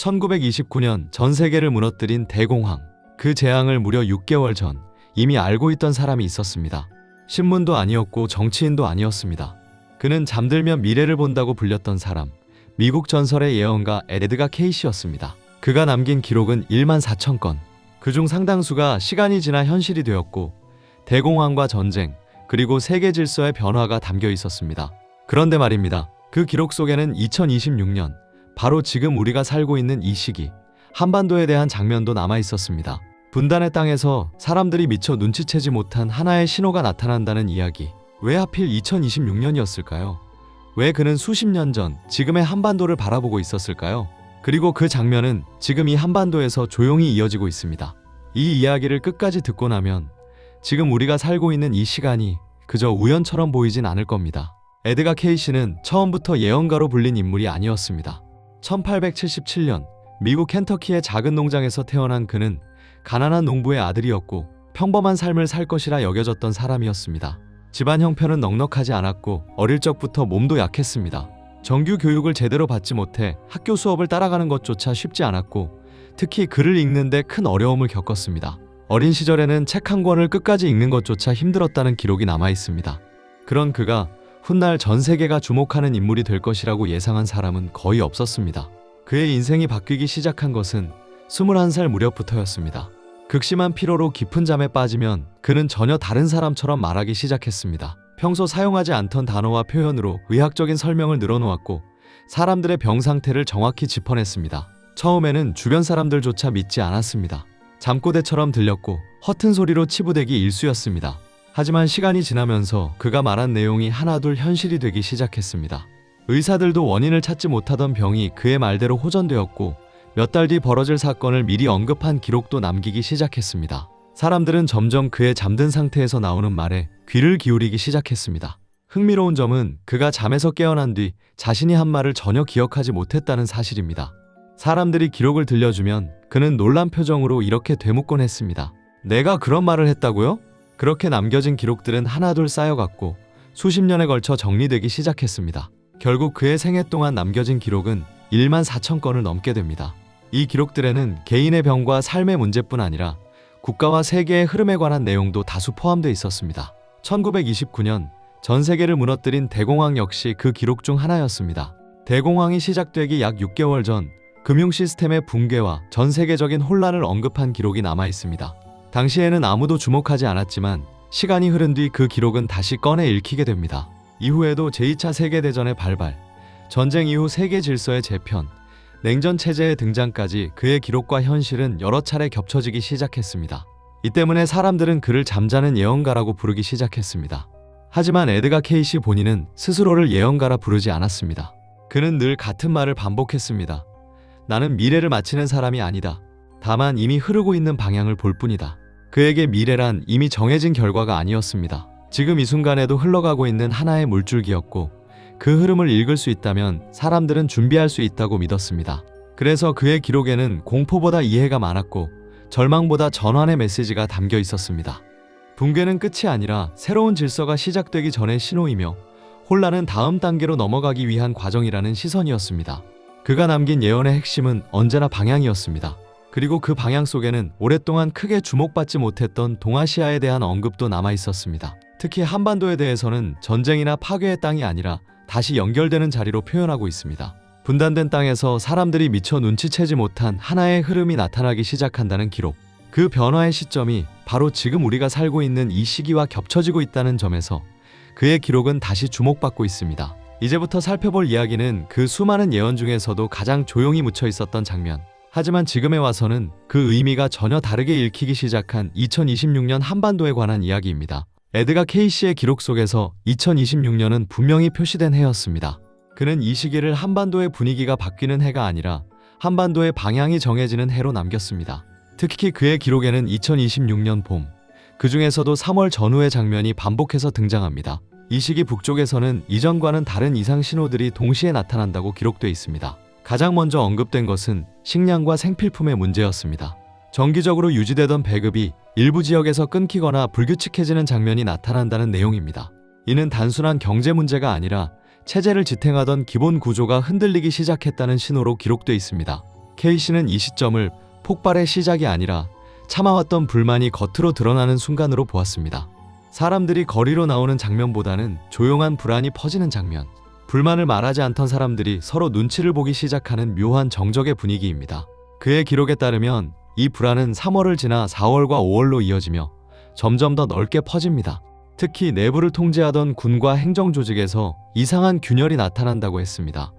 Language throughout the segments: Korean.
1929년 전 세계를 무너뜨린 대공황. 그 재앙을 무려 6개월 전 이미 알고 있던 사람이 있었습니다. 신문도 아니었고 정치인도 아니었습니다. 그는 잠들면 미래를 본다고 불렸던 사람, 미국 전설의 예언가 에드가 케이시였습니다. 그가 남긴 기록은 14,000건. 그중 상당수가 시간이 지나 현실이 되었고 대공황과 전쟁, 그리고 세계 질서의 변화가 담겨 있었습니다. 그런데 말입니다. 그 기록 속에는 2026년, 바로 지금 우리가 살고 있는 이 시기, 한반도에 대한 장면도 남아 있었습니다. 분단의 땅에서 사람들이 미처 눈치채지 못한 하나의 신호가 나타난다는 이야기. 왜 하필 2026년이었을까요? 왜 그는 수십 년 전 지금의 한반도를 바라보고 있었을까요? 그리고 그 장면은 지금 이 한반도에서 조용히 이어지고 있습니다. 이 이야기를 끝까지 듣고 나면 지금 우리가 살고 있는 이 시간이 그저 우연처럼 보이진 않을 겁니다. 에드가 케이시는 처음부터 예언가로 불린 인물이 아니었습니다. 1877년 미국 켄터키의 작은 농장에서 태어난 그는 가난한 농부의 아들이었고 평범한 삶을 살 것이라 여겨졌던 사람이었습니다. 집안 형편은 넉넉하지 않았고 어릴 적부터 몸도 약했습니다. 정규 교육을 제대로 받지 못해 학교 수업을 따라가는 것조차 쉽지 않았고 특히 글을 읽는데 큰 어려움을 겪었습니다. 어린 시절에는 책 한 권을 끝까지 읽는 것조차 힘들었다는 기록이 남아 있습니다. 그런 그가 훗날 전 세계가 주목하는 인물이 될 것이라고 예상한 사람은 거의 없었습니다. 그의 인생이 바뀌기 시작한 것은 21살 무렵부터였습니다. 극심한 피로로 깊은 잠에 빠지면 그는 전혀 다른 사람처럼 말하기 시작했습니다. 평소 사용하지 않던 단어와 표현으로 의학적인 설명을 늘어놓았고 사람들의 병 상태를 정확히 짚어냈습니다. 처음에는 주변 사람들조차 믿지 않았습니다. 잠꼬대처럼 들렸고 허튼 소리로 치부되기 일쑤였습니다. 하지만 시간이 지나면서 그가 말한 내용이 하나둘 현실이 되기 시작했습니다. 의사들도 원인을 찾지 못하던 병이 그의 말대로 호전되었고 몇 달 뒤 벌어질 사건을 미리 언급한 기록도 남기기 시작했습니다. 사람들은 점점 그의 잠든 상태에서 나오는 말에 귀를 기울이기 시작했습니다. 흥미로운 점은 그가 잠에서 깨어난 뒤 자신이 한 말을 전혀 기억하지 못했다는 사실입니다. 사람들이 기록을 들려주면 그는 놀란 표정으로 이렇게 되묻곤 했습니다. 내가 그런 말을 했다고요? 그렇게 남겨진 기록들은 하나둘 쌓여갔고 수십 년에 걸쳐 정리되기 시작했습니다. 결국 그의 생애 동안 남겨진 기록은 14,000건을 넘게 됩니다. 이 기록들에는 개인의 병과 삶의 문제뿐 아니라 국가와 세계의 흐름에 관한 내용도 다수 포함되어 있었습니다. 1929년 전 세계를 무너뜨린 대공황 역시 그 기록 중 하나였습니다. 대공황이 시작되기 약 6개월 전 금융 시스템의 붕괴와 전 세계적인 혼란을 언급한 기록이 남아 있습니다. 당시에는 아무도 주목하지 않았지만 시간이 흐른 뒤 그 기록은 다시 꺼내 읽히게 됩니다. 이후에도 제2차 세계대전의 발발, 전쟁 이후 세계 질서의 재편, 냉전 체제의 등장까지 그의 기록과 현실은 여러 차례 겹쳐지기 시작했습니다. 이 때문에 사람들은 그를 잠자는 예언가라고 부르기 시작했습니다. 하지만 에드가 케이시 본인은 스스로를 예언가라 부르지 않았습니다. 그는 늘 같은 말을 반복했습니다. 나는 미래를 맞히는 사람이 아니다. 다만 이미 흐르고 있는 방향을 볼 뿐이다. 그에게 미래란 이미 정해진 결과가 아니었습니다. 지금 이 순간에도 흘러가고 있는 하나의 물줄기였고 그 흐름을 읽을 수 있다면 사람들은 준비할 수 있다고 믿었습니다. 그래서 그의 기록에는 공포보다 이해가 많았고 절망보다 전환의 메시지가 담겨 있었습니다. 붕괴는 끝이 아니라 새로운 질서가 시작되기 전의 신호이며 혼란은 다음 단계로 넘어가기 위한 과정이라는 시선이었습니다. 그가 남긴 예언의 핵심은 언제나 방향이었습니다. 그리고 그 방향 속에는 오랫동안 크게 주목받지 못했던 동아시아에 대한 언급도 남아 있었습니다. 특히 한반도에 대해서는 전쟁이나 파괴의 땅이 아니라 다시 연결되는 자리로 표현하고 있습니다. 분단된 땅에서 사람들이 미처 눈치채지 못한 하나의 흐름이 나타나기 시작한다는 기록. 그 변화의 시점이 바로 지금 우리가 살고 있는 이 시기와 겹쳐지고 있다는 점에서 그의 기록은 다시 주목받고 있습니다. 이제부터 살펴볼 이야기는 그 수많은 예언 중에서도 가장 조용히 묻혀 있었던 장면. 하지만 지금에 와서는 그 의미가 전혀 다르게 읽히기 시작한 2026년 한반도에 관한 이야기입니다. 에드가 케이시의 기록 속에서 2026년은 분명히 표시된 해였습니다. 그는 이 시기를 한반도의 분위기가 바뀌는 해가 아니라 한반도의 방향이 정해지는 해로 남겼습니다. 특히 그의 기록에는 2026년 봄, 그 중에서도 3월 전후의 장면이 반복해서 등장합니다. 이 시기 북쪽에서는 이전과는 다른 이상 신호들이 동시에 나타난다고 기록돼 있습니다. 가장 먼저 언급된 것은 식량과 생필품의 문제였습니다. 정기적으로 유지되던 배급이 일부 지역에서 끊기거나 불규칙해지는 장면이 나타난다는 내용입니다. 이는 단순한 경제 문제가 아니라 체제를 지탱하던 기본 구조가 흔들리기 시작했다는 신호로 기록돼 있습니다. K씨는 이 시점을 폭발의 시작이 아니라 참아왔던 불만이 겉으로 드러나는 순간으로 보았습니다. 사람들이 거리로 나오는 장면보다는 조용한 불안이 퍼지는 장면, 불만을 말하지 않던 사람들이 서로 눈치를 보기 시작하는 묘한 정적의 분위기입니다. 그의 기록에 따르면 이 불안은 3월을 지나 4월과 5월로 이어지며 점점 더 넓게 퍼집니다. 특히 내부를 통제하던 군과 행정조직에서 이상한 균열이 나타난다고 했습니다.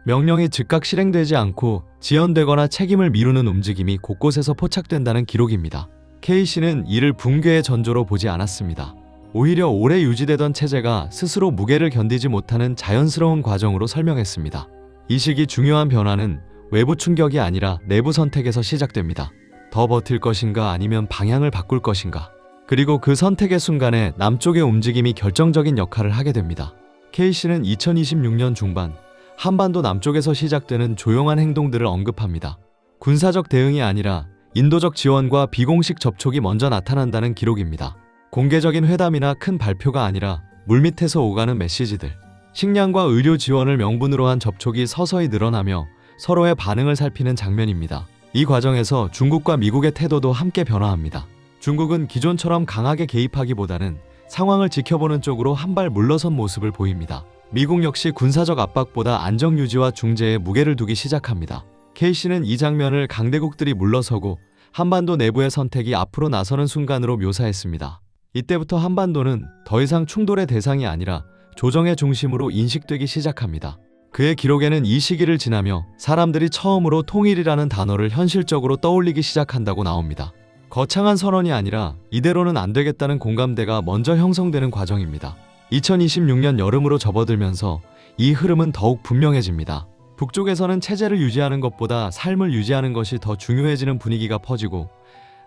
명령이 즉각 실행되지 않고 지연되거나 책임을 미루는 움직임이 곳곳에서 포착된다는 기록입니다. K씨는 이를 붕괴의 전조로 보지 않았습니다. 오히려 오래 유지되던 체제가 스스로 무게를 견디지 못하는 자연스러운 과정으로 설명했습니다. 이 시기 중요한 변화는 외부 충격이 아니라 내부 선택에서 시작됩니다. 더 버틸 것인가 아니면 방향을 바꿀 것인가. 그리고 그 선택의 순간에 남쪽의 움직임이 결정적인 역할을 하게 됩니다. K씨는 2026년 중반 한반도 남쪽에서 시작되는 조용한 행동들을 언급합니다. 군사적 대응이 아니라 인도적 지원과 비공식 접촉이 먼저 나타난다는 기록입니다. 공개적인 회담이나 큰 발표가 아니라 물밑에서 오가는 메시지들, 식량과 의료 지원을 명분으로 한 접촉이 서서히 늘어나며 서로의 반응을 살피는 장면입니다. 이 과정에서 중국과 미국의 태도도 함께 변화합니다. 중국은 기존처럼 강하게 개입하기보다는 상황을 지켜보는 쪽으로 한 발 물러선 모습을 보입니다. 미국 역시 군사적 압박보다 안정 유지와 중재에 무게를 두기 시작합니다. K씨는 이 장면을 강대국들이 물러서고 한반도 내부의 선택이 앞으로 나서는 순간으로 묘사했습니다. 이때부터 한반도는 더 이상 충돌의 대상이 아니라 조정의 중심으로 인식되기 시작합니다. 그의 기록에는 이 시기를 지나며 사람들이 처음으로 통일이라는 단어를 현실적으로 떠올리기 시작한다고 나옵니다. 거창한 선언이 아니라 이대로는 안 되겠다는 공감대가 먼저 형성되는 과정입니다. 2026년 여름으로 접어들면서 이 흐름은 더욱 분명해집니다. 북쪽에서는 체제를 유지하는 것보다 삶을 유지하는 것이 더 중요해지는 분위기가 퍼지고,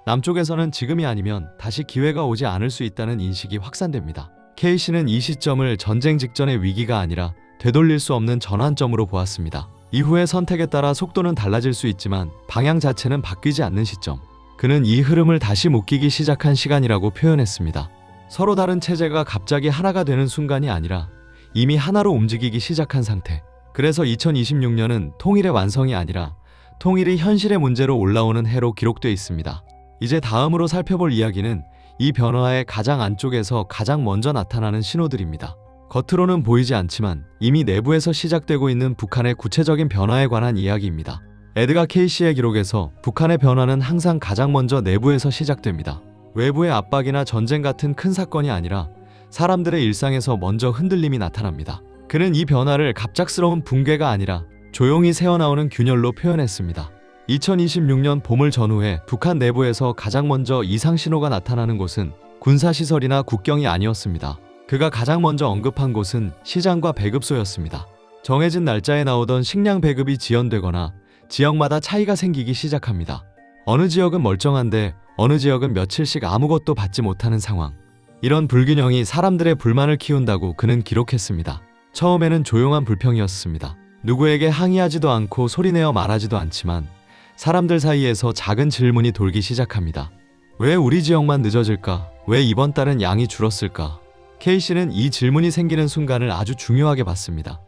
남쪽에서는 지금이 아니면 다시 기회가 오지 않을 수 있다는 인식이 확산됩니다. K씨는 이 시점을 전쟁 직전의 위기가 아니라 되돌릴 수 없는 전환점으로 보았습니다. 이후의 선택에 따라 속도는 달라질 수 있지만 방향 자체는 바뀌지 않는 시점. 그는 이 흐름을 다시 묶이기 시작한 시간이라고 표현했습니다. 서로 다른 체제가 갑자기 하나가 되는 순간이 아니라 이미 하나로 움직이기 시작한 상태. 그래서 2026년은 통일의 완성이 아니라 통일이 현실의 문제로 올라오는 해로 기록되어 있습니다. 이제 다음으로 살펴볼 이야기는 이 변화의 가장 안쪽에서 가장 먼저 나타나는 신호들입니다. 겉으로는 보이지 않지만 이미 내부에서 시작되고 있는 북한의 구체적인 변화에 관한 이야기입니다. 에드가 K씨의 기록에서 북한의 변화는 항상 가장 먼저 내부에서 시작됩니다. 외부의 압박이나 전쟁 같은 큰 사건이 아니라 사람들의 일상에서 먼저 흔들림이 나타납니다. 그는 이 변화를 갑작스러운 붕괴가 아니라 조용히 새어나오는 균열로 표현했습니다. 2026년 봄을 전후해 북한 내부에서 가장 먼저 이상 신호가 나타나는 곳은 군사시설이나 국경이 아니었습니다. 그가 가장 먼저 언급한 곳은 시장과 배급소였습니다. 정해진 날짜에 나오던 식량 배급이 지연되거나 지역마다 차이가 생기기 시작합니다. 어느 지역은 멀쩡한데 어느 지역은 며칠씩 아무것도 받지 못하는 상황. 이런 불균형이 사람들의 불만을 키운다고 그는 기록했습니다. 처음에는 조용한 불평이었습니다. 누구에게 항의하지도 않고 소리내어 말하지도 않지만 사람들 사이에서 작은 질문이 돌기 시작합니다. 왜 우리 지역만 늦어질까? 왜 이번 달은 양이 줄었을까? K씨는 이 질문이 생기는 순간을 아주 중요하게 봤습니다.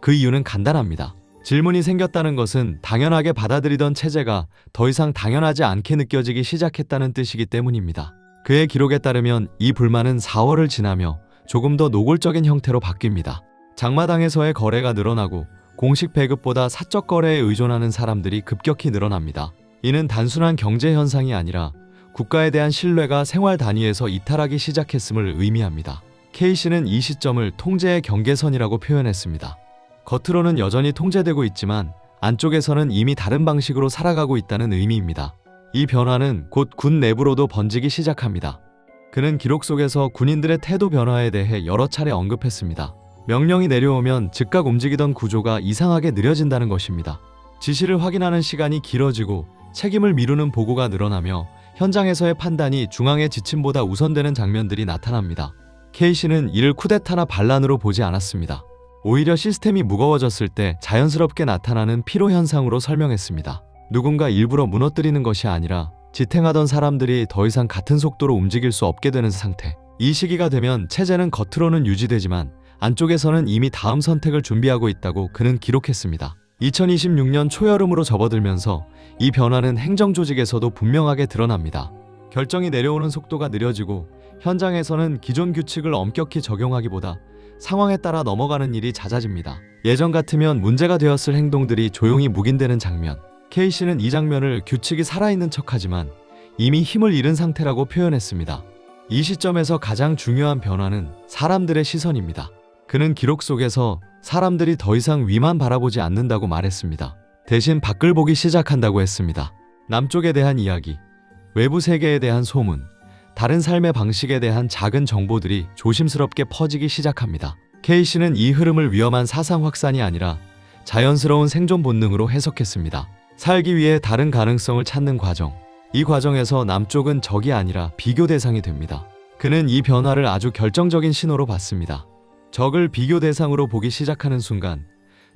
그 이유는 간단합니다. 질문이 생겼다는 것은 당연하게 받아들이던 체제가 더 이상 당연하지 않게 느껴지기 시작했다는 뜻이기 때문입니다. 그의 기록에 따르면 이 불만은 4월을 지나며 조금 더 노골적인 형태로 바뀝니다. 장마당에서의 거래가 늘어나고 공식 배급보다 사적 거래에 의존하는 사람들이 급격히 늘어납니다. 이는 단순한 경제 현상이 아니라 국가에 대한 신뢰가 생활 단위에서 이탈하기 시작했음을 의미합니다. K씨는 이 시점을 통제의 경계선이라고 표현했습니다. 겉으로는 여전히 통제되고 있지만 안쪽에서는 이미 다른 방식으로 살아가고 있다는 의미입니다. 이 변화는 곧 군 내부로도 번지기 시작합니다. 그는 기록 속에서 군인들의 태도 변화에 대해 여러 차례 언급했습니다. 명령이 내려오면 즉각 움직이던 구조가 이상하게 느려진다는 것입니다. 지시를 확인하는 시간이 길어지고 책임을 미루는 보고가 늘어나며 현장에서의 판단이 중앙의 지침보다 우선되는 장면들이 나타납니다. K씨는 이를 쿠데타나 반란으로 보지 않았습니다. 오히려 시스템이 무거워졌을 때 자연스럽게 나타나는 피로 현상으로 설명했습니다. 누군가 일부러 무너뜨리는 것이 아니라 지탱하던 사람들이 더 이상 같은 속도로 움직일 수 없게 되는 상태. 이 시기가 되면 체제는 겉으로는 유지되지만 안쪽에서는 이미 다음 선택을 준비하고 있다고 그는 기록했습니다. 2026년 초여름으로 접어들면서 이 변화는 행정조직에서도 분명하게 드러납니다. 결정이 내려오는 속도가 느려지고 현장에서는 기존 규칙을 엄격히 적용하기보다 상황에 따라 넘어가는 일이 잦아집니다. 예전 같으면 문제가 되었을 행동들이 조용히 묵인되는 장면. K씨는 이 장면을 규칙이 살아있는 척하지만 이미 힘을 잃은 상태라고 표현했습니다. 이 시점에서 가장 중요한 변화는 사람들의 시선입니다. 그는 기록 속에서 사람들이 더 이상 위만 바라보지 않는다고 말했습니다. 대신 밖을 보기 시작한다고 했습니다. 남쪽에 대한 이야기, 외부 세계에 대한 소문, 다른 삶의 방식에 대한 작은 정보들이 조심스럽게 퍼지기 시작합니다. K씨는 이 흐름을 위험한 사상 확산이 아니라 자연스러운 생존 본능으로 해석했습니다. 살기 위해 다른 가능성을 찾는 과정. 이 과정에서 남쪽은 적이 아니라 비교 대상이 됩니다. 그는 이 변화를 아주 결정적인 신호로 봤습니다. 적을 비교 대상으로 보기 시작하는 순간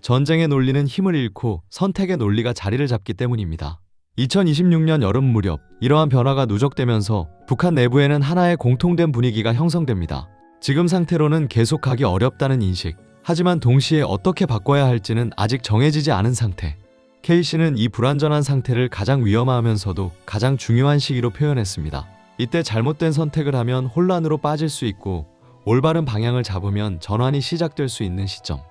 전쟁의 논리는 힘을 잃고 선택의 논리가 자리를 잡기 때문입니다. 2026년 여름 무렵 이러한 변화가 누적되면서 북한 내부에는 하나의 공통된 분위기가 형성됩니다. 지금 상태로는 계속하기 어렵다는 인식, 하지만 동시에 어떻게 바꿔야 할지는 아직 정해지지 않은 상태. K씨는 이 불완전한 상태를 가장 위험하면서도 가장 중요한 시기로 표현했습니다. 이때 잘못된 선택을 하면 혼란으로 빠질 수 있고 올바른 방향을 잡으면 전환이 시작될 수 있는 시점.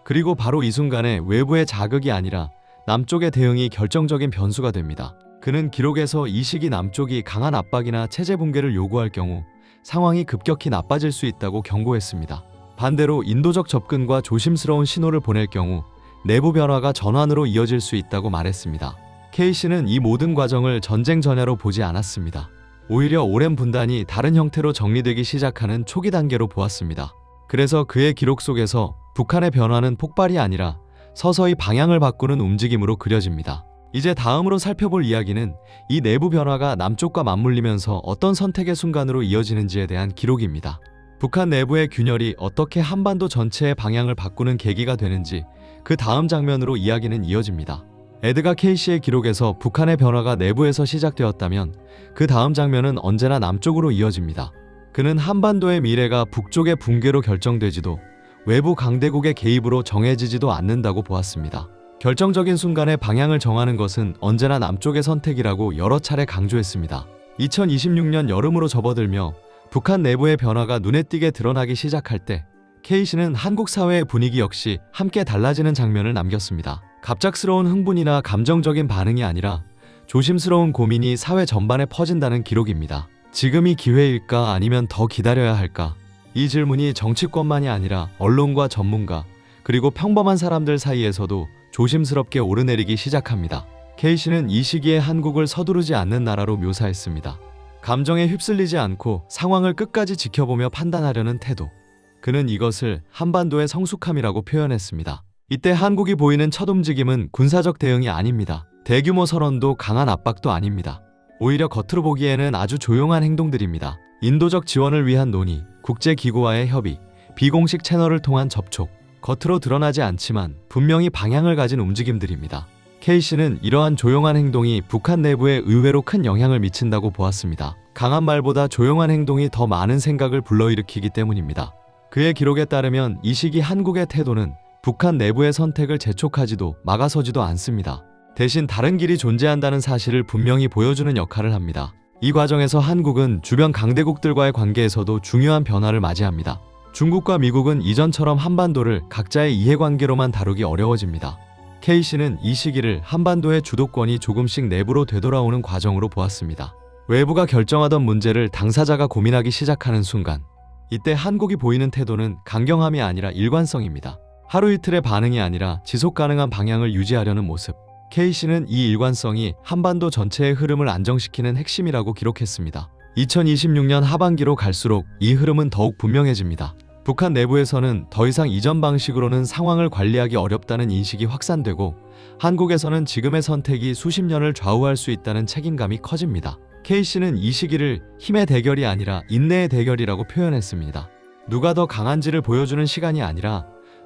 그리고 바로 이 순간에 외부의 자극이 아니라 남쪽의 대응이 결정적인 변수가 됩니다. 그는 기록에서 이 시기 남쪽이 강한 압박이나 체제 붕괴를 요구할 경우 상황이 급격히 나빠질 수 있다고 경고했습니다. 반대로 인도적 접근과 조심스러운 신호를 보낼 경우 내부 변화가 전환으로 이어질 수 있다고 말했습니다. K씨는 이 모든 과정을 전쟁 전야로 보지 않았습니다. 오히려 오랜 분단이 다른 형태로 정리되기 시작하는 초기 단계로 보았습니다. 그래서 그의 기록 속에서 북한의 변화는 폭발이 아니라 서서히 방향을 바꾸는 움직임으로 그려집니다. 이제 다음으로 살펴볼 이야기는 이 내부 변화가 남쪽과 맞물리면서 어떤 선택의 순간으로 이어지는지에 대한 기록입니다. 북한 내부의 균열이 어떻게 한반도 전체의 방향을 바꾸는 계기가 되는지 그 다음 장면으로 이야기는 이어집니다. 에드가 K씨의 기록에서 북한의 변화가 내부에서 시작되었다면 그 다음 장면은 언제나 남쪽으로 이어집니다. 그는 한반도의 미래가 북쪽의 붕괴로 결정되지도 외부 강대국의 개입으로 정해지지도 않는다고 보았습니다. 결정적인 순간에 방향을 정하는 것은 언제나 남쪽의 선택이라고 여러 차례 강조했습니다. 2026년 여름으로 접어들며 북한 내부의 변화가 눈에 띄게 드러나기 시작할 때 K씨는 한국 사회의 분위기 역시 함께 달라지는 장면을 남겼습니다. 갑작스러운 흥분이나 감정적인 반응이 아니라 조심스러운 고민이 사회 전반에 퍼진다는 기록입니다. 지금이 기회일까 아니면 더 기다려야 할까? 이 질문이 정치권만이 아니라 언론과 전문가 그리고 평범한 사람들 사이에서도 조심스럽게 오르내리기 시작합니다. K씨는 이 시기에 한국을 서두르지 않는 나라로 묘사했습니다. 감정에 휩쓸리지 않고 상황을 끝까지 지켜보며 판단하려는 태도. 그는 이것을 한반도의 성숙함이라고 표현했습니다. 이때 한국이 보이는 첫 움직임은 군사적 대응이 아닙니다. 대규모 선언도 강한 압박도 아닙니다. 오히려 겉으로 보기에는 아주 조용한 행동들입니다. 인도적 지원을 위한 논의, 국제기구와의 협의, 비공식 채널을 통한 접촉, 겉으로 드러나지 않지만 분명히 방향을 가진 움직임들입니다. K씨는 이러한 조용한 행동이 북한 내부에 의외로 큰 영향을 미친다고 보았습니다. 강한 말보다 조용한 행동이 더 많은 생각을 불러일으키기 때문입니다. 그의 기록에 따르면 이 시기 한국의 태도는 북한 내부의 선택을 재촉하지도 막아서지도 않습니다. 대신 다른 길이 존재한다는 사실을 분명히 보여주는 역할을 합니다. 이 과정에서 한국은 주변 강대국들과의 관계에서도 중요한 변화를 맞이합니다. 중국과 미국은 이전처럼 한반도를 각자의 이해관계로만 다루기 어려워집니다. K씨는 이 시기를 한반도의 주도권이 조금씩 내부로 되돌아오는 과정으로 보았습니다. 외부가 결정하던 문제를 당사자가 고민하기 시작하는 순간, 이때 한국이 보이는 태도는 강경함이 아니라 일관성입니다. 하루 이틀의 반응이 아니라 지속 가능한 방향을 유지하려는 모습. K씨는 이 일관성이 한반도 전체의 흐름을 안정시키는 핵심이라고 기록했습니다. 2026년 하반기로 갈수록 이 흐름은 더욱 분명해집니다. 북한 내부에서는 더 이상 이전 방식으로는 상황을 관리하기 어렵다는 인식이 확산되고 한국에서는 지금의 선택이 수십 년을 좌우할 수 있다는 책임감이 커집니다. K씨는 이 시기를 힘의 대결이 아니라 인내의 대결이라고 표현했습니다. 누가 더 강한지를 보여주는 시간이 아니라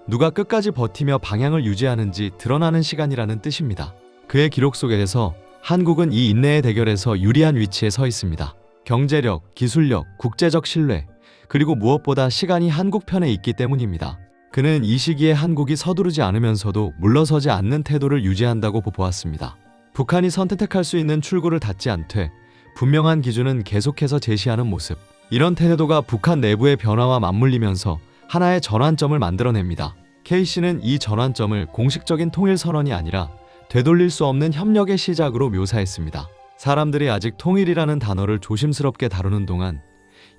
누가 끝까지 버티며 방향을 유지하는지 드러나는 시간이라는 뜻입니다. 그의 기록 속에서 한국은 이 인내의 대결에서 유리한 위치에 서 있습니다. 경제력, 기술력, 국제적 신뢰, 그리고 무엇보다 시간이 한국 편에 있기 때문입니다. 그는 이 시기에 한국이 서두르지 않으면서도 물러서지 않는 태도를 유지한다고 보았습니다. 북한이 선택할 수 있는 출구를 닫지 않되 분명한 기준은 계속해서 제시하는 모습. 이런 태도가 북한 내부의 변화와 맞물리면서 하나의 전환점을 만들어냅니다. K씨는 이 전환점을 공식적인 통일선언이 아니라 되돌릴 수 없는 협력의 시작으로 묘사했습니다. 사람들이 아직 통일이라는 단어를 조심스럽게 다루는 동안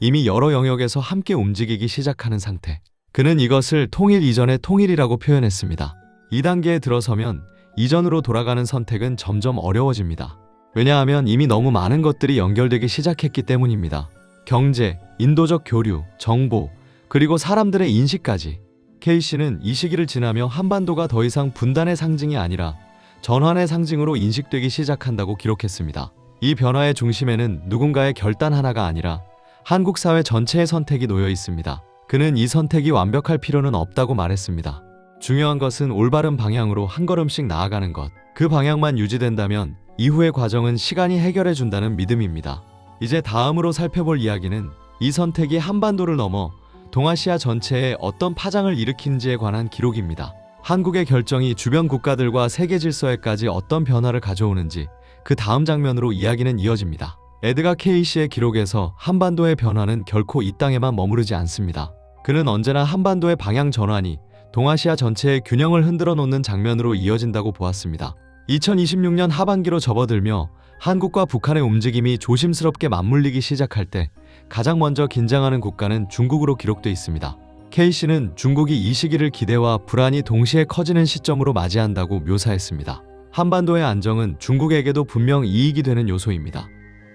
이미 여러 영역에서 함께 움직이기 시작하는 상태. 그는 이것을 통일 이전의 통일이라고 표현했습니다. 2단계에 들어서면 이전으로 돌아가는 선택은 점점 어려워집니다. 왜냐하면 이미 너무 많은 것들이 연결되기 시작했기 때문입니다. 경제, 인도적 교류, 정보, 그리고 사람들의 인식까지. K씨는 이 시기를 지나며 한반도가 더 이상 분단의 상징이 아니라 전환의 상징으로 인식되기 시작한다고 기록했습니다. 이 변화의 중심에는 누군가의 결단 하나가 아니라 한국 사회 전체의 선택이 놓여 있습니다. 그는 이 선택이 완벽할 필요는 없다고 말했습니다. 중요한 것은 올바른 방향으로 한 걸음씩 나아가는 것. 그 방향만 유지된다면 이후의 과정은 시간이 해결해 준다는 믿음입니다. 이제 다음으로 살펴볼 이야기는 이 선택이 한반도를 넘어 동아시아 전체에 어떤 파장을 일으킨지에 관한 기록입니다. 한국의 결정이 주변 국가들과 세계 질서에까지 어떤 변화를 가져오는지 그 다음 장면으로 이야기는 이어집니다. 에드가 K씨의 기록에서 한반도의 변화는 결코 이 땅에만 머무르지 않습니다. 그는 언제나 한반도의 방향 전환이 동아시아 전체의 균형을 흔들어 놓는 장면으로 이어진다고 보았습니다. 2026년 하반기로 접어들며 한국과 북한의 움직임이 조심스럽게 맞물리기 시작할 때 가장 먼저 긴장하는 국가는 중국으로 기록돼 있습니다. K씨는 중국이 이 시기를 기대와 불안이 동시에 커지는 시점으로 맞이한다고 묘사했습니다. 한반도의 안정은 중국에게도 분명 이익이 되는 요소입니다.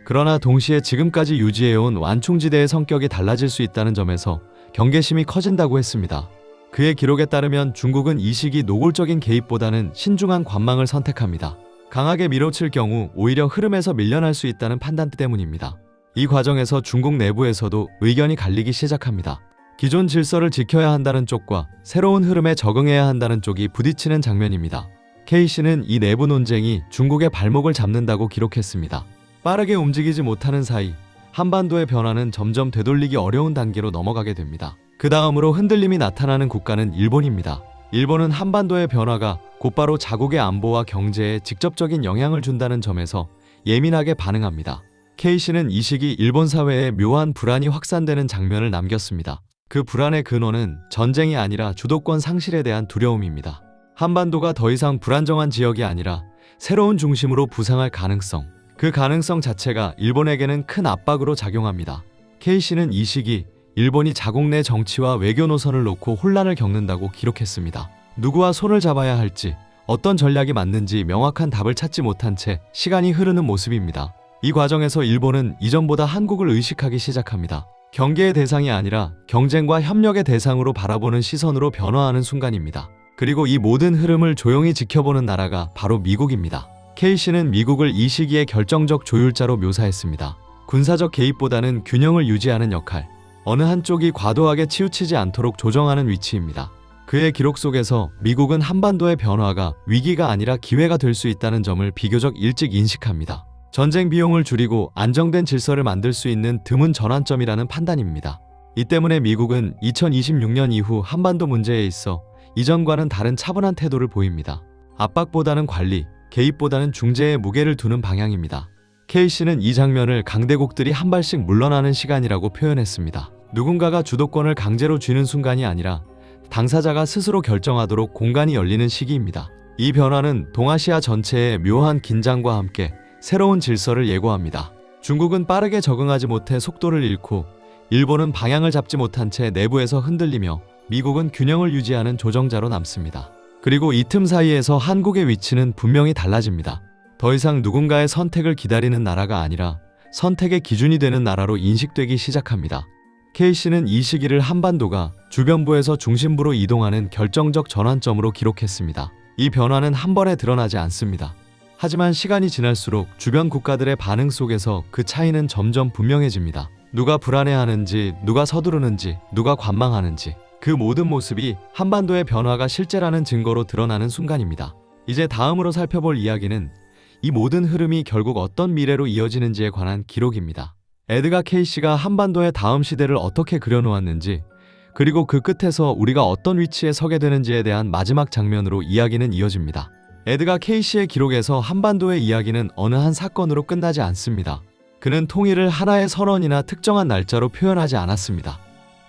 그러나 동시에 지금까지 유지해온 완충지대의 성격이 달라질 수 있다는 점에서 경계심이 커진다고 했습니다. 그의 기록에 따르면 중국은 이 시기 노골적인 개입보다는 신중한 관망을 선택합니다. 강하게 밀어칠 경우 오히려 흐름에서 밀려날 수 있다는 판단 때문입니다. 이 과정에서 중국 내부에서도 의견이 갈리기 시작합니다. 기존 질서를 지켜야 한다는 쪽과 새로운 흐름에 적응해야 한다는 쪽이 부딪히는 장면입니다. K씨는 이 내부 논쟁이 중국의 발목을 잡는다고 기록했습니다. 빠르게 움직이지 못하는 사이 한반도의 변화는 점점 되돌리기 어려운 단계로 넘어가게 됩니다. 그 다음으로 흔들림이 나타나는 국가는 일본입니다. 일본은 한반도의 변화가 곧바로 자국의 안보와 경제에 직접적인 영향을 준다는 점에서 예민하게 반응합니다. K씨는 이 시기 일본 사회에 묘한 불안이 확산되는 장면을 남겼습니다. 그 불안의 근원은 전쟁이 아니라 주도권 상실에 대한 두려움입니다. 한반도가 더 이상 불안정한 지역이 아니라 새로운 중심으로 부상할 가능성, 그 가능성 자체가 일본에게는 큰 압박으로 작용합니다. K씨는 이 시기 일본이 자국 내 정치와 외교 노선을 놓고 혼란을 겪는다고 기록했습니다. 누구와 손을 잡아야 할지, 어떤 전략이 맞는지 명확한 답을 찾지 못한 채 시간이 흐르는 모습입니다. 이 과정에서 일본은 이전보다 한국을 의식하기 시작합니다. 경계의 대상이 아니라 경쟁과 협력의 대상으로 바라보는 시선으로 변화하는 순간입니다. 그리고 이 모든 흐름을 조용히 지켜보는 나라가 바로 미국입니다. K씨는 미국을 이 시기의 결정적 조율자로 묘사했습니다. 군사적 개입보다는 균형을 유지하는 역할, 어느 한쪽이 과도하게 치우치지 않도록 조정하는 위치입니다. 그의 기록 속에서 미국은 한반도의 변화가 위기가 아니라 기회가 될 수 있다는 점을 비교적 일찍 인식합니다. 전쟁 비용을 줄이고 안정된 질서를 만들 수 있는 드문 전환점이라는 판단입니다. 이 때문에 미국은 2026년 이후 한반도 문제에 있어 이전과는 다른 차분한 태도를 보입니다. 압박보다는 관리, 개입보다는 중재에 무게를 두는 방향입니다. K씨는 이 장면을 강대국들이 한 발씩 물러나는 시간이라고 표현했습니다. 누군가가 주도권을 강제로 쥐는 순간이 아니라 당사자가 스스로 결정하도록 공간이 열리는 시기입니다. 이 변화는 동아시아 전체의 묘한 긴장과 함께 새로운 질서를 예고합니다. 중국은 빠르게 적응하지 못해 속도를 잃고 일본은 방향을 잡지 못한 채 내부에서 흔들리며 미국은 균형을 유지하는 조정자로 남습니다. 그리고 이 틈 사이에서 한국의 위치는 분명히 달라집니다. 더 이상 누군가의 선택을 기다리는 나라가 아니라 선택의 기준이 되는 나라로 인식되기 시작합니다. K씨는 이 시기를 한반도가 주변부에서 중심부로 이동하는 결정적 전환점으로 기록했습니다. 이 변화는 한 번에 드러나지 않습니다. 하지만 시간이 지날수록 주변 국가들의 반응 속에서 그 차이는 점점 분명해집니다. 누가 불안해하는지, 누가 서두르는지, 누가 관망하는지, 그 모든 모습이 한반도의 변화가 실제라는 증거로 드러나는 순간입니다. 이제 다음으로 살펴볼 이야기는 이 모든 흐름이 결국 어떤 미래로 이어지는지에 관한 기록입니다. 에드가 K씨가 한반도의 다음 시대를 어떻게 그려놓았는지, 그리고 그 끝에서 우리가 어떤 위치에 서게 되는지에 대한 마지막 장면으로 이야기는 이어집니다. 에드가 케이시의 기록에서 한반도의 이야기는 어느 한 사건으로 끝나지 않습니다. 그는 통일을 하나의 선언이나 특정한 날짜로 표현하지 않았습니다.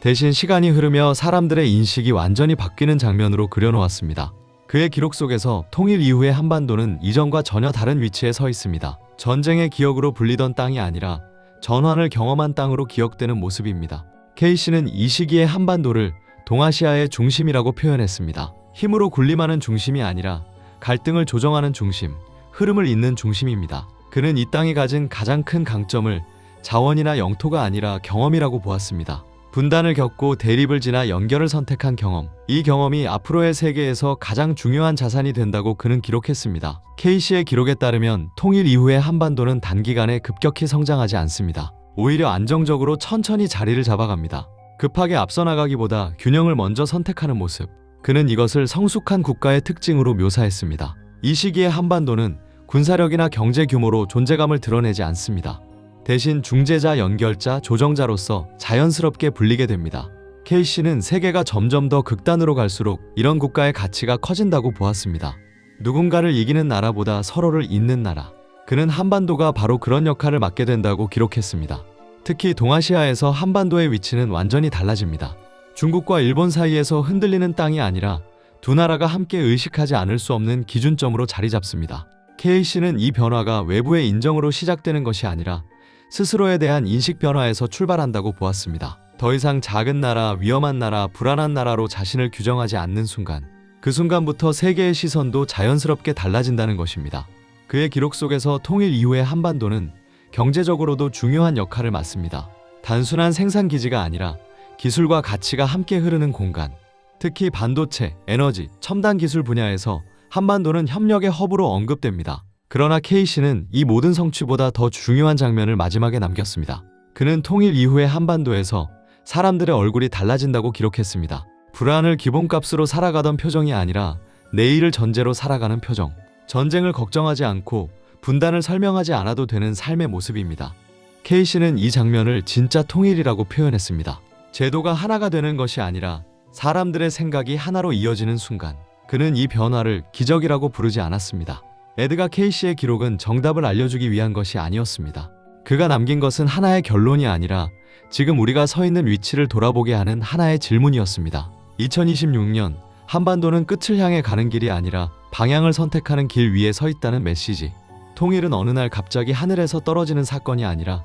대신 시간이 흐르며 사람들의 인식이 완전히 바뀌는 장면으로 그려놓았습니다. 그의 기록 속에서 통일 이후의 한반도는 이전과 전혀 다른 위치에 서 있습니다. 전쟁의 기억으로 불리던 땅이 아니라 전환을 경험한 땅으로 기억되는 모습입니다. 케이시는 이 시기의 한반도를 동아시아의 중심이라고 표현했습니다. 힘으로 군림하는 중심이 아니라 갈등을 조정하는 중심, 흐름을 잇는 중심입니다. 그는 이 땅이 가진 가장 큰 강점을 자원이나 영토가 아니라 경험이라고 보았습니다. 분단을 겪고 대립을 지나 연결을 선택한 경험, 이 경험이 앞으로의 세계에서 가장 중요한 자산이 된다고 그는 기록했습니다. 케이시의 기록에 따르면 통일 이후의 한반도는 단기간에 급격히 성장하지 않습니다. 오히려 안정적으로 천천히 자리를 잡아갑니다. 급하게 앞서 나가기보다 균형을 먼저 선택하는 모습, 그는 이것을 성숙한 국가의 특징으로 묘사했습니다. 이 시기의 한반도는 군사력이나 경제 규모로 존재감을 드러내지 않습니다. 대신 중재자, 연결자, 조정자로서 자연스럽게 불리게 됩니다. 케이시는 세계가 점점 더 극단으로 갈수록 이런 국가의 가치가 커진다고 보았습니다. 누군가를 이기는 나라보다 서로를 잇는 나라. 그는 한반도가 바로 그런 역할을 맡게 된다고 기록했습니다. 특히 동아시아에서 한반도의 위치는 완전히 달라집니다. 중국과 일본 사이에서 흔들리는 땅이 아니라 두 나라가 함께 의식하지 않을 수 없는 기준점으로 자리 잡습니다. 케이시는 이 변화가 외부의 인정으로 시작되는 것이 아니라 스스로에 대한 인식 변화에서 출발한다고 보았습니다. 더 이상 작은 나라, 위험한 나라, 불안한 나라로 자신을 규정하지 않는 순간, 그 순간부터 세계의 시선도 자연스럽게 달라진다는 것입니다. 그의 기록 속에서 통일 이후의 한반도는 경제적으로도 중요한 역할을 맡습니다. 단순한 생산 기지가 아니라 기술과 가치가 함께 흐르는 공간, 특히 반도체, 에너지, 첨단 기술 분야에서 한반도는 협력의 허브로 언급됩니다. 그러나 케이시는 이 모든 성취보다 더 중요한 장면을 마지막에 남겼습니다. 그는 통일 이후의 한반도에서 사람들의 얼굴이 달라진다고 기록했습니다. 불안을 기본값으로 살아가던 표정이 아니라 내일을 전제로 살아가는 표정. 전쟁을 걱정하지 않고 분단을 설명하지 않아도 되는 삶의 모습입니다. 케이시는 이 장면을 진짜 통일이라고 표현했습니다. 제도가 하나가 되는 것이 아니라 사람들의 생각이 하나로 이어지는 순간, 그는 이 변화를 기적이라고 부르지 않았습니다. 에드가 케이시의 기록은 정답을 알려주기 위한 것이 아니었습니다. 그가 남긴 것은 하나의 결론이 아니라 지금 우리가 서 있는 위치를 돌아보게 하는 하나의 질문이었습니다. 2026년, 한반도는 끝을 향해 가는 길이 아니라 방향을 선택하는 길 위에 서 있다는 메시지. 통일은 어느 날 갑자기 하늘에서 떨어지는 사건이 아니라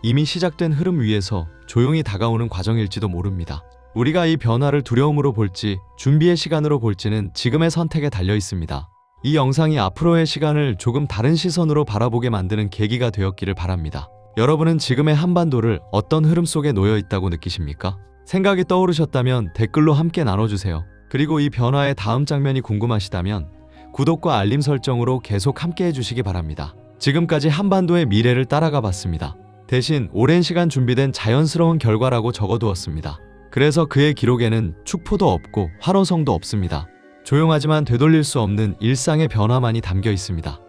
이미 시작된 흐름 위에서 조용히 다가오는 과정일지도 모릅니다. 우리가 이 변화를 두려움으로 볼지 준비의 시간으로 볼지는 지금의 선택에 달려 있습니다. 이 영상이 앞으로의 시간을 조금 다른 시선으로 바라보게 만드는 계기가 되었기를 바랍니다. 여러분은 지금의 한반도를 어떤 흐름 속에 놓여 있다고 느끼십니까? 생각이 떠오르셨다면 댓글로 함께 나눠주세요. 그리고 이 변화의 다음 장면이 궁금하시다면 구독과 알림 설정으로 계속 함께 해주시기 바랍니다. 지금까지 한반도의 미래를 따라가 봤습니다. 대신 오랜 시간 준비된 자연스러운 결과라고 적어두었습니다. 그래서 그의 기록에는 축포도 없고 환호성도 없습니다. 조용하지만 되돌릴 수 없는 일상의 변화만이 담겨 있습니다.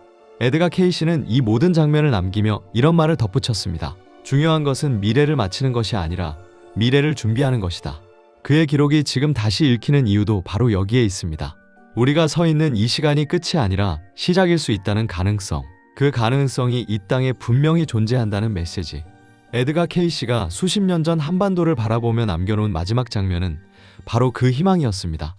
에드가 케이시는 이 모든 장면을 남기며 이런 말을 덧붙였습니다. 중요한 것은 미래를 맞히는 것이 아니라 미래를 준비하는 것이다. 그의 기록이 지금 다시 읽히는 이유도 바로 여기에 있습니다. 우리가 서 있는 이 시간이 끝이 아니라 시작일 수 있다는 가능성. 그 가능성이 이 땅에 분명히 존재한다는 메시지. 에드가 케이시가 수십 년 전 한반도를 바라보며 남겨놓은 마지막 장면은 바로 그 희망이었습니다.